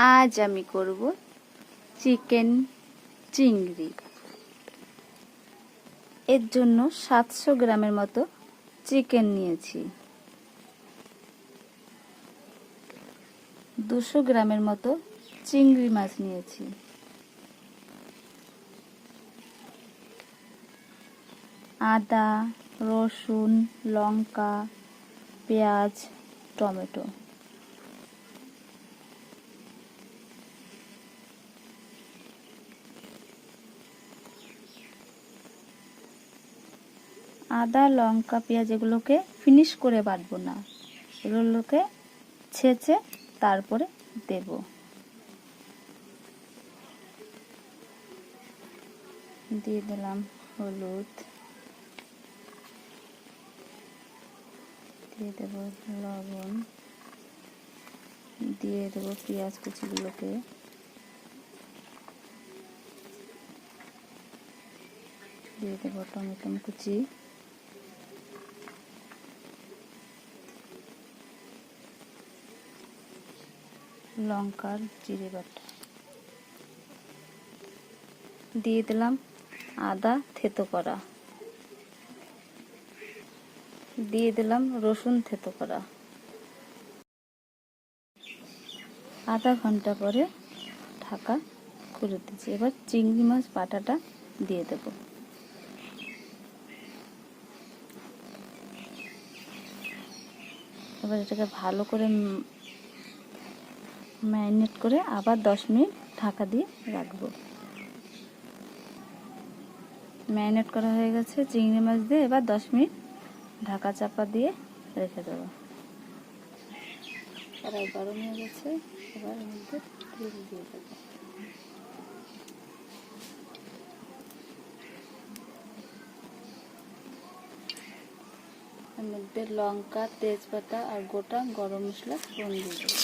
আজ আমি করব চিকেন চিংড়ি। এর জন্য 700 গ্রামের মতো চিকেন নিয়েছি, 200 গ্রামের মতো চিংড়ি মাছ নিয়েছি, আদা, রসুন, লঙ্কা, পেঁয়াজ, টমেটো। আদা, লঙ্কা, পেঁয়াজ এগুলোকে ফিনিশ করে বাটবো না, এগুলোকে ছেঁচে তারপরে দেব। দিয়ে দিলাম হলুদ, দিয়ে দেব লবণ, দিয়ে দেবো পেঁয়াজ কুচিগুলোকে, দিয়ে দেবো টমেটো কুচি, লঙ্কার জিরে বাটা, দিয়ে দিলাম আদা থেতো করা, দিয়ে দিলাম রসুন থেতো করা। আধা ঘন্টা পরে ঢাকা খুলে দিচ্ছি। এবার চিংড়ি মাছ বাটাটা দিয়ে দেব। এবার এটাকে ভালো করে ম্যারিনেট করে আবার 10 মিনিট ঢাকা দিয়ে রাখবো। ম্যারিনেট করা হয়ে গেছে চিংড়ি মাছ দিয়ে, এবার 10 মিনিট ঢাকা চাপা দিয়ে রেখে দেবো। কড়াই গরম হয়ে গেছে, এবার এর মধ্যে তেল দিয়ে দেবো। এর মধ্যে লঙ্কা, তেজপাতা আর গোটা গরম মশলা ফোড়ন দিয়ে দেবো।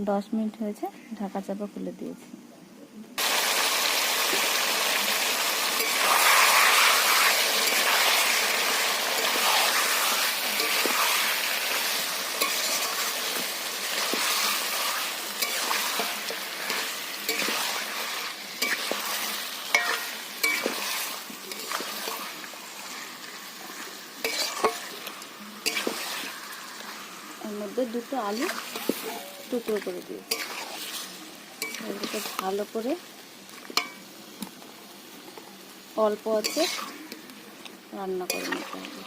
10 মিনিট হয়েছে, ঢাকা চাপা খুলে দিয়েছি। এর মধ্যে 2টো আলু টুকরো করে দিয়েছি। এগুলোকে ভালো করে অল্প আছে রান্না করে নিতে হবে।